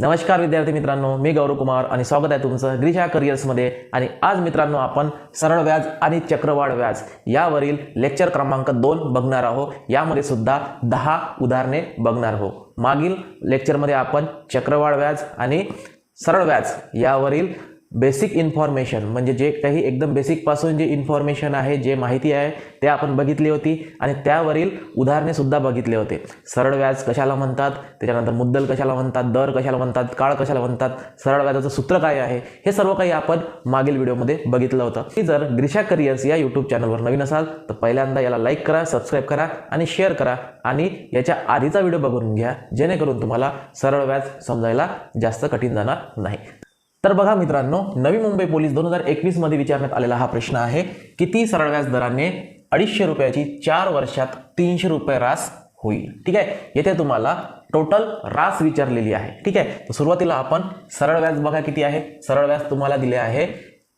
नमस्कार विद्यार्थी मित्रांनो, मी गौरव कुमार आणि स्वागत आहे तुमचं ग्रीशा करिअर्समध्ये। आणि आज मित्रांनो आपण सरळ व्याज आणि चक्रवाढ व्याज यावरील लेक्चर क्रमांक 2 बघणार आहोत। यामध्ये सुद्धा 10 उदाहरणे बघणार आहोत। मागील लेक्चरमध्ये आपण चक्रवाढ व्याज आणि सरळ व्याज यावरील बेसिक इन्फॉर्मेशन म्हणजे जे काही एकदम बेसिक पासून जे इन्फॉर्मेशन आहे, जे माहिती आहे ते आपण बघितली होती आणि त्यावरील उदाहरणे सुद्धा बघितले होते। सरळ व्याज कशाला म्हणतात, त्याच्यानंतर मुद्दल कशाला म्हणतात, दर कशाला म्हणतात, काळ कशाला म्हणतात, सरळ व्याजाचं सूत्र काय आहे, हे सर्व काही आपण मागील व्हिडिओमध्ये बघितलं होतं। की जर ग्रीशा करिअर्स या यूट्यूब चॅनलवर नवीन असाल तर पहिल्यांदा याला लाईक करा, सबस्क्राईब करा आणि शेअर करा आणि याच्या आधीचा व्हिडिओ बघून घ्या, जेणेकरून तुम्हाला सरळ व्याज समजायला जास्त कठीण जाणार नाही। तर बघा मित्रांनो, नवी मुंबई पोलीस 2021 मध्ये विचारण्यात आलेला हा प्रश्न आहे, किती सरळ व्याज दराने 250 रुपयाची 4 वर्षात 300 रुपये रास होईल। ठीक आहे, येथे तुम्हाला टोटल रास विचारलेली आहे। ठीक आहे, तर सुरुवातीला आपण सरळ व्याज बघा किती आहे। सरळ व्याज तुम्हाला दिले आहे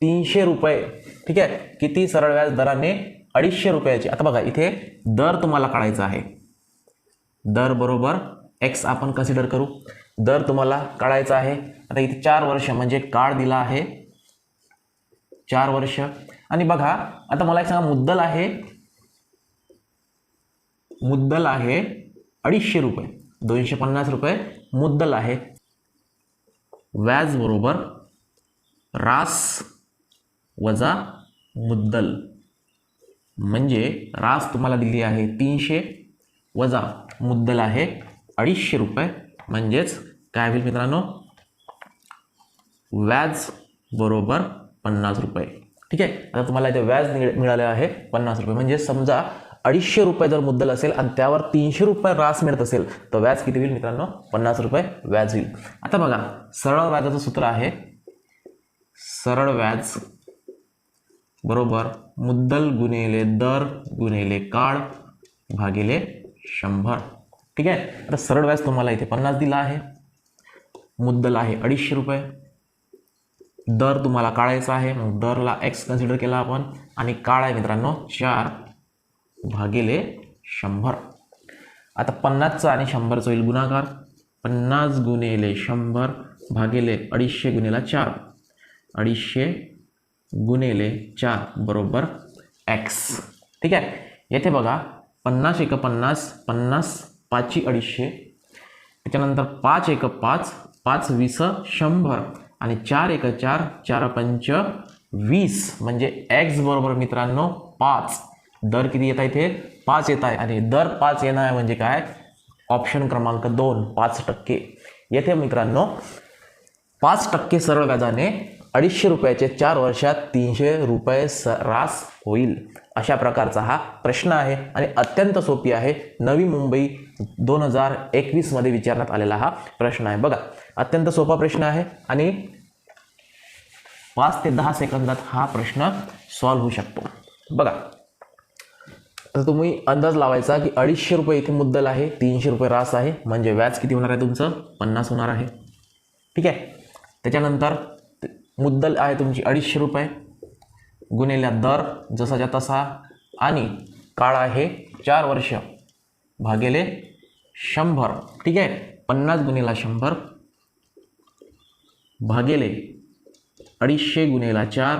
300 रुपये। ठीक आहे, किती सरळ व्याज दराने 250 रुपयाची। आता बघा इथे दर तुम्हाला काढायचा आहे, दर बरोबर x आपण कन्सिडर करू। दर तुम्हाला काढायचा आहे। आता इथे 4 वर्ष म्हणजे काळ दिला आहे 4 वर्ष। आणि बघा आता मला एक सांगा, मुद्दल आहे 250 रुपये, 250 रुपये मुद्दल आहे। व्याज बरोबर रास वजा मुद्दल, म्हणजे रास तुम्हाला दिली आहे 300 वजा मुद्दल आहे 250 रुपये, म्हणजेच काय होईल मित्रांनो, व्याज बरोबर 50 रुपये। ठीक आहे, आता तुम्हाला इथे व्याज मिळाले आहे 50 रुपये। म्हणजे समजा 250 रुपये जर मुद्दल असेल आणि त्यावर 300 रुपये रास मिळत असेल तर व्याज किती होईल मित्रांनो, 50 रुपये व्याज होईल। आता बघा सरळ व्याजाचं सूत्र आहे, सरळ व्याज बरोबर मुद्दल गुणिले दर गुणिले काळ भागिले 100। ठीक आहे, आता सरळ व्याज तुम्हाला इथे 50 दिला आहे, मुद्दल आहे 250 रुपये, दर तुम्हाला काढायचा आहे, मग दरला x कन्सिडर केला आपण, आणि काळ आहे मित्रांनो 4 भागिले 100। आता 50चा आणि 100चा होईल गुणाकार, 50 गुणिले 100 भागिले 250 गुणिले 4, 250 गुणिले 4 बरोबर x। ठीक आहे, येथे बघा 50 एक 50, 50 5 250, त्याच्यानंतर 5 एक 5, 5 20 100 आणि 4 एक 4, 4 5 20, म्हणजे x बरोबर मित्रांनो 5। दर किती येत आहे इथे 5 येत आहे आणि दर 5 येणार आहे म्हणजे काय, ऑप्शन क्रमांक 2 5%। येथे मित्रांनो 5% सरळ व्याजाने 250 रुपयाचे 4 वर्षात 300 रुपये रास होईल। अशा प्रकारचा हा प्रश्न आहे आणि अत्यंत सोपी आहे। नवी मुंबई 2021 मध्ये विचारण्यात आलेला हा प्रश्न आहे। बघा अत्यंत सोपा प्रश्न आहे आणि 5 ते 10 सेकंदात हा प्रश्न सॉल्व्ह होऊ शकतो। बघा तर तुम्ही अंदाज लावायचा की 250 रुपये इथे मुद्दल आहे, 300 रुपये रास आहे, म्हणजे व्याज किती होणार आहे तुमचं 50 होणार आहे। ठीक आहे, त्याच्यानंतर मुद्दल आहे तुमची 250 रुपये गुणिले दर जसाच्या तसा आणि काळ आहे 4 वर्ष भागिले 100। ठीक आहे, 50 गुणिले 100 भागिले 250 गुणिले 4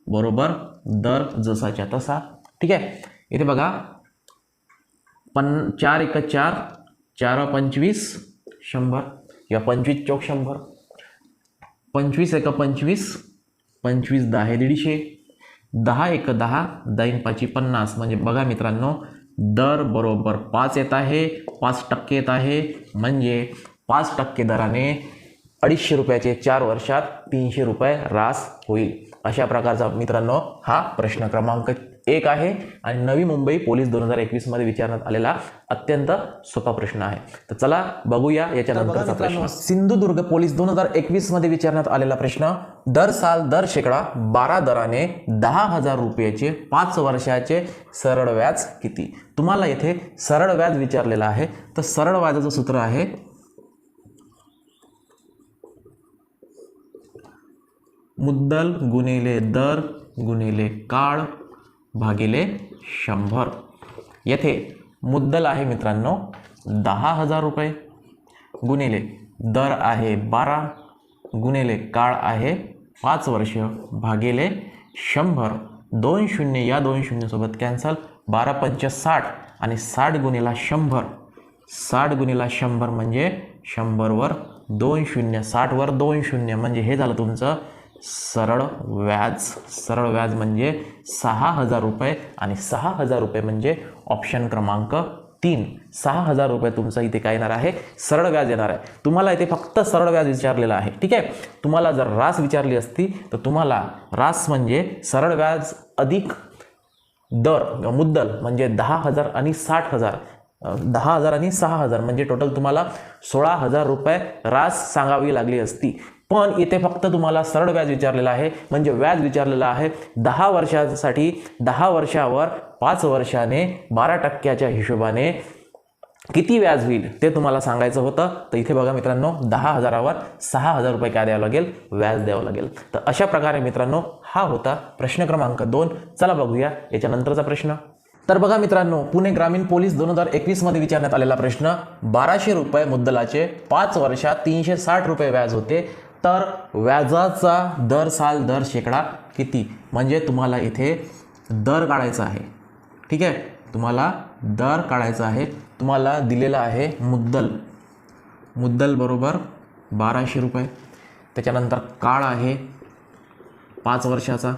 बरोबर दर जसाच्या तसा। ठीक आहे, इथे बघा 4 एक 4, 4 25 100 या 25 चौक 100, 25 एक 25, 25 10 150, 10 एक 10, 10 5 50, म्हणजे बघा मित्रांनो दर बरोबर 5 येत आहे, 5% येत आहे, म्हणजे 5% दराने 250 रुपयाचे 4 वर्षात 300 रुपये रास होईल। अशा प्रकारचा मित्रांनो हा प्रश्न क्रमांक 1 आहे आणि नवी मुंबई पोलीस 2021 मध्ये विचारण्यात आलेला अत्यंत सोपा प्रश्न आहे। तर चला बघूया याच्यानंतरचा प्रश्न। सिंधुदुर्ग पोलीस 2021 मध्ये विचारण्यात आलेला प्रश्न, दर साल दर शेकडा 12 दराने 10,000 रुपयाचे 5 वर्षाचे सरळ व्याज किती। तुम्हाला येथे सरळ व्याज विचारलेला आहे, तर सरळ व्याजाचं सूत्र आहे मुद्दल गुणिले दर गुणिले काळ भागिले 100। येथे मुद्दल आहे मित्रांनो 10,000 रुपये गुणिले दर आहे 12 गुणिले काळ आहे 5 वर्ष भागिले 100. 2 शून्य या 2 शून्यसोबत कॅन्सल. 12 पंच 60 आणि 60 गुणिला 100. 60 गुणिला 100 म्हणजे 100वर 2 शून्य, 60वर 2 शून्य म्हणजे हे झालं तुमचं सरळ व्याज. सरळ व्याज म्हणजे 6,000 रुपये आणि 6,000 रुपये म्हणजे ऑप्शन क्रमांक 3. 6,000 रुपये तुमचं इथे काय येणार आहे, सरळ व्याज येणार आहे. तुम्हाला इथे फक्त सरळ व्याज विचारलेलं आहे. ठीक आहे. तुम्हाला जर रास विचारली असती तर तुम्हाला रास म्हणजे सरळ व्याज अधिक दर मुद्दल म्हणजे 10,000 आणि 60,000, 10,000 आणि 6,000 म्हणजे टोटल तुम्हाला 16,000 रुपये रास सांगावी लागली असती. पण इथे फक्त तुम्हाला सरळ व्याज विचारलेलं आहे. म्हणजे व्याज विचारलेलं आहे 10 वर्षासाठी. 10 वर्षावर 5 वर्षाने 12% हिशोबाने किती व्याज होईल ते तुम्हाला सांगायचं होतं. तर इथे बघा मित्रांनो 10,000वर 6,000 रुपये काय द्यावं लागेल, व्याज द्यावं लागेल. तर अशा प्रकारे मित्रांनो हा होता प्रश्न क्रमांक 2. चला बघूया याच्यानंतरचा प्रश्न. तर बघा मित्रांनो, पुणे ग्रामीण पोलीस 2021 मध्ये विचारण्यात आलेला प्रश्न. 1200 रुपये मुद्दलाचे 5 वर्षात 360 रुपये व्याज होते. तर व्याजाचा दर साल दर शेकडा किती. म्हणजे तुम्हाला इथे दर काढायचा आहे. ठीक आहे, तुम्हाला दर काढायचा आहे. तुम्हाला दिलेला आहे मुद्दल. मुद्दल बरोबर 1200 रुपये. त्याच्यानंतर काळ आहे 5 वर्षाचा.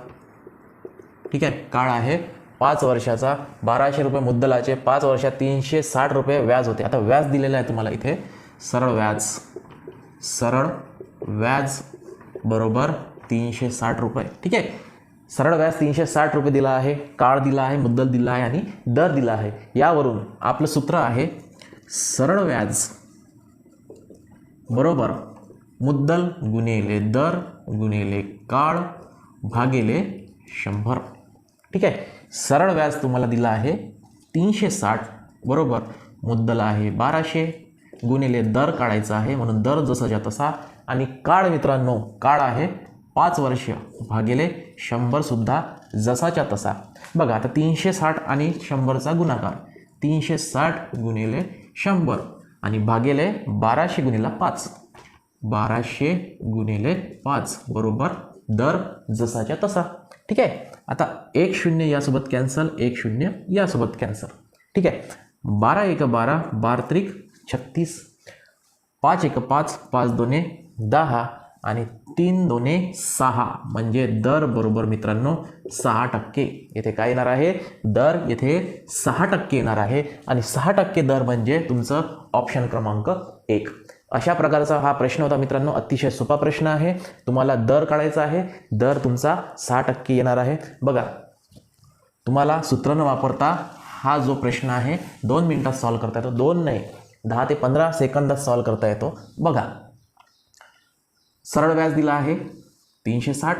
ठीक आहे, काळ आहे 5 वर्षाचा. 1200 रुपये मुद्दलाचे 5 वर्षात 360 रुपये व्याज होते. आता व्याज दिलेलं आहे तुम्हाला इथे सरळ व्याज. सरळ व्याज बरोबर 360 रुपये. ठीक आहे, सरळ व्याज 360 रुपये दिला आहे. काळ दिला आहे, मुद्दल दिला आहे आणि दर दिला आहे. यावरून आपलं सूत्र आहे सरळ व्याज बरोबर मुद्दल गुणिले दर गुणिले काळ भागिले 100. ठीक आहे, सरळ व्याज तुम्हाला दिला आहे 360 बरोबर मुद्दल आहे 1200 गुणिले दर काढायचा आहे म्हणून दर जसाच्या तसा. आणि काळ मित्रांनो, काळ आहे 5 वर्ष भागिले 100 सुद्धा जसाच्या तसा. बघा आता 360 आणि 100चा गुणाकार. 360 गुणिले 100 आणि भागिले 1200 गुणिले 5. 1200 गुणिले 5 बरोबर दर जसाच्या तसा. ठीक आहे, आता 1 शून्य यासोबत कॅन्सल, 1 शून्य यासोबत कॅन्सल. ठीक आहे, 12 1 12, 12 त्रिक 36, 5 1 5, 5 दोने 10 आणि 3 दोने 6 म्हणजे दर बरोबर मित्रांनो 6%. येथे काय येणार आहे, दर येथे 6% येणार आहे. आणि 6% दर म्हणजे तुमचं ऑप्शन क्रमांक 1. अशा प्रकारचा हा प्रश्न होता मित्रांनो. अतिशय सोपा प्रश्न आहे. तुम्हाला दर काढायचा आहे. दर तुमचा 6% येणार आहे. बघा, तुम्हाला सूत्र न वापरता हा जो प्रश्न आहे 2 मिनिटात सॉल्व्ह करता येतो. 2 नाही, 10 ते 15 सेकंदात सॉल्व्ह करता येतो. बघा, सरळ व्याज दिला आहे 360.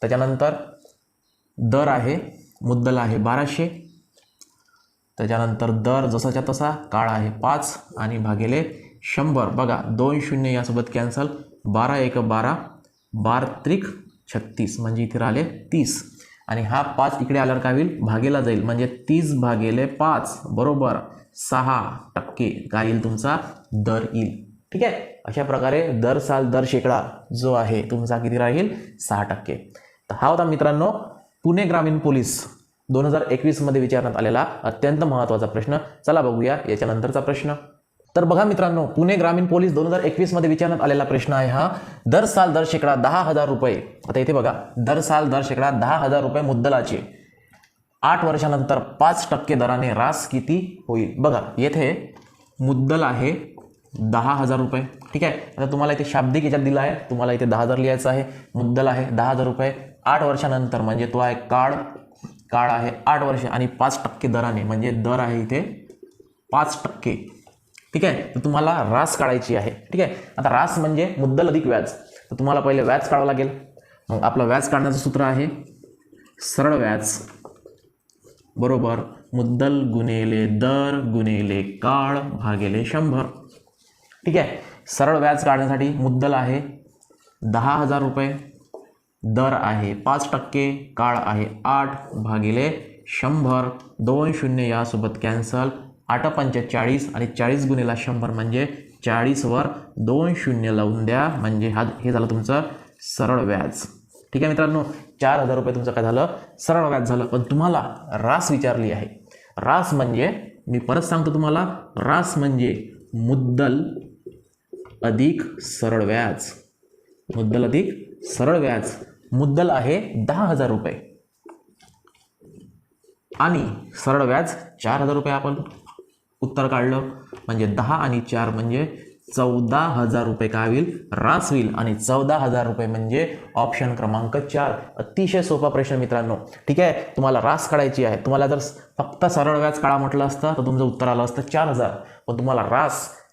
त्याच्यानंतर दर आहे, मुद्दल आहे 1200. त्याच्यानंतर दर जसाच्या तसा, काळ आहे 5 आणि भागिले 100. बघा 2 शून्य यासोबत कॅन्सल. 12 1 12, 12 त्रिक 36 म्हणजे इथे राहिले 30 आणि हा 5 इकडे आल्यावर काय होईल, भागेला जाईल म्हणजे 30 भागिले 5 बरोबर 6% काय येईल, तुमचा दर येईल. ठीक आहे, अशा प्रकारे दर साल दर शेकडा जो आहे तुमचा किती राहील, 6%. तर हा होता मित्रांनो पुणे ग्रामीण पोलीस 2021 मध्ये विचारण्यात आलेला अत्यंत महत्त्वाचा प्रश्न. चला बघूया याच्यानंतरचा प्रश्न. तर बघा मित्रांनो, पुणे ग्रामीण पोलीस 2021 मध्ये विचारण्यात आलेला प्रश्न आहे हा. दर साल दर शेकडा 10,000 रुपये. आता इथे बघा, दर साल दर शेकडा 10,000 रुपये मुद्दलाचे 8 वर्षानंतर 5% दराने रास किती होईल. बघा येथे मुद्दल आहे 10,000 रुपये. ठीक आहे, आता तुम्हाला इथे शाब्दिक याच्यात दिला आहे, तुम्हाला इथे 10,000 लिहायचं आहे. मुद्दल आहे 10,000 रुपये. 8 वर्षानंतर म्हणजे तो आहे काळ. काळ आहे 8 वर्ष आणि 5% दराने म्हणजे दर आहे इथे 5%. ठीक आहे, तर तुम्हाला रास काढायची आहे. ठीक आहे, आता रास म्हणजे मुद्दल अधिक व्याज. तर तुम्हाला पहिले व्याज काढावं लागेल. मग आपलं व्याज काढण्याचं सूत्र आहे सरळ व्याज बरोबर मुद्दल गुणिले दर गुणिले काळ भागिले 100. ठीक आहे, सरळ व्याज काढण्यासाठी मुद्दल आहे 10,000 रुपये, दर आहे 5%, काळ आहे 8 भागिले 100. 2 शून्य यासोबत कॅन्सल. 8 पंच 40 आणि 40 गुणिले 100 म्हणजे 40वर 2 शून्य लावून द्या, म्हणजे हे झालं तुमचं सरळ व्याज. ठीक आहे मित्रांनो, 4,000 रुपये तुमचं काय झालं, सरळ व्याज झालं. पण तुम्हाला रास विचारली आहे. रास म्हणजे, मी परत सांगतो तुम्हाला, रास म्हणजे मुद्दल अधिक सरळ व्याज. मुद्दल अधिक सरळ व्याज. मुद्दल आहे 10,000 रुपये आणि सरळ व्याज 4,000 रुपये. आपण उत्तर काढलं म्हणजे 10 आणि 4 म्हणजे 14,000 रुपये काय होईल, रास होईल. आणि 14,000 रुपये म्हणजे ऑप्शन क्रमांक 4. अतिशय सोपा प्रश्न मित्रांनो. ठीक आहे, तुम्हाला रास काढायची आहे. तुम्हाला जर फक्त सरळ व्याज काढा म्हटलं असतं तर तुमचं उत्तर आलं असतं 4,000. पण तुम्हाला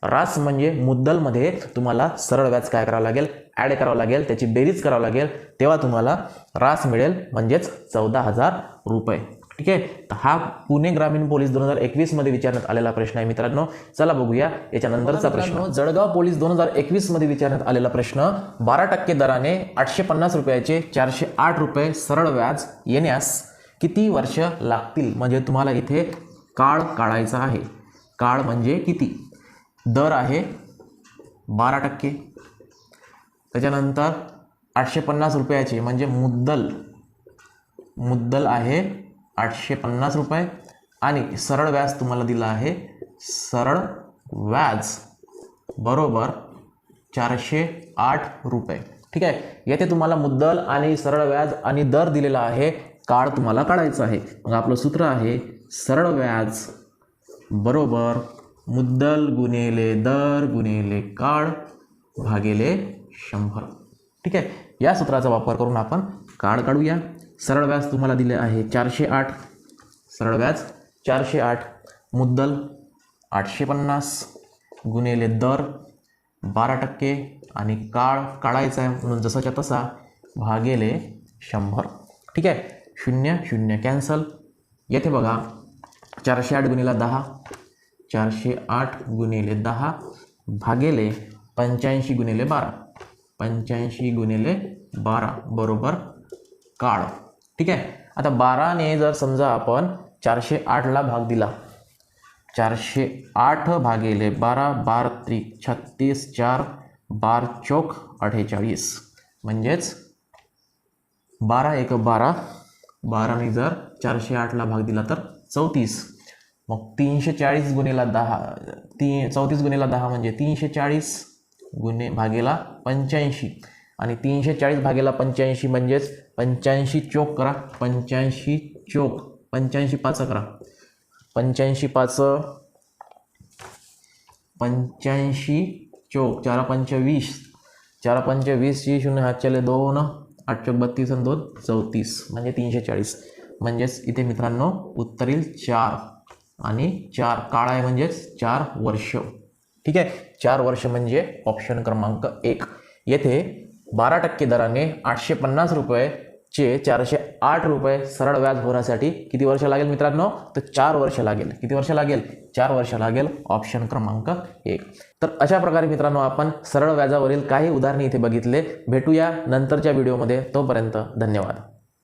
रास म्हणजे मुद्दलमध्ये तुम्हाला सरळ व्याज काय करावं लागेल, ॲड करावं लागेल, त्याची बेरीज करावं लागेल, तेव्हा तुम्हाला रास मिळेल, म्हणजेच 14,000 रुपये. ठीक आहे, तर हा पुणे ग्रामीण पोलीस 2021 मध्ये विचारण्यात आलेला प्रश्न आहे मित्रांनो. चला बघूया याच्यानंतरचा प्रश्न. जळगाव पोलीस 2021 मध्ये विचारण्यात आलेला प्रश्न, 12% दराने 850 रुपयाचे 408 रुपये सरळ व्याज येण्यास किती वर्ष लागतील. म्हणजे तुम्हाला इथे काळ काढायचा आहे. काळ म्हणजे किती. दर आहे 12%, त्याच्यानंतर 850 रुपयाचे म्हणजे मुद्दल आहे 850 रुपये आणि सरळ व्याज तुम्हाला दिला आहे, सरळ व्याज बरोबर 408 रुपये. ठीक आहे, येथे तुम्हाला मुद्दल आणि सरळ व्याज आणि दर दिलेला आहे, काळ तुम्हाला काढायचा आहे. मग आपलं सूत्र आहे सरळ व्याज बरोबर मुद्दल गुणिले दर गुणिले काळ भागिले 100. ठीक आहे, या सूत्राचा वापर करून आपण काळ काढूया. सरळ व्याज तुम्हाला दिले आहे 408, सरळ व्याज 408, मुद्दल 850 गुणिले दर 12% आणि काळ काढायचा आहे म्हणून जसाच्या तसा भागिले 100. ठीक आहे, 0 0 कॅन्सल. येथे बघा 408 गुणिले 10, 408 गुणिले 10 भागिले 85 गुणिले 12, 85 गुणिले 12 बरोबर काळ. ठीक आहे, आता 12ने जर समजा आपण 408ला भाग दिला, 408 भागिले 12, 12 त्रिक 36, 4 12 चौक 48, म्हणजेच 12 एक 12, 12ने जर 408ला भाग दिला तर 34. मग 340 गुणिले 10, 34 गुणिले 10 म्हणजे 340 भागिला 85 आणि 340 भागिला 85 म्हणजेच 85 चौक करा, 85 चौक 85 पाच करा, 85 पाच 85 चौक 4 5 20, 4 5 20 0 हात चले 2, 8 चौक 32 आणि 2 34 म्हणजे 340. म्हणजेच इथे मित्रांनो उत्तर येईल 4 आणि 4 काळ आहे म्हणजेच 4 वर्ष. ठीक आहे, 4 वर्ष म्हणजे ऑप्शन क्रमांक 1. येथे 12% दराने 850 रुपयेचे 408 रुपये सरळ व्याज होण्यासाठी किती वर्ष लागेल मित्रांनो, तर 4 वर्ष लागेल. किती वर्ष लागेल, 4 वर्ष लागेल, ऑप्शन क्रमांक 1. तर अशा प्रकारे मित्रांनो आपण सरळ व्याजावरील काही उदाहरणे इथे बघितले. भेटूया नंतरच्या व्हिडिओमध्ये, तोपर्यंत धन्यवाद.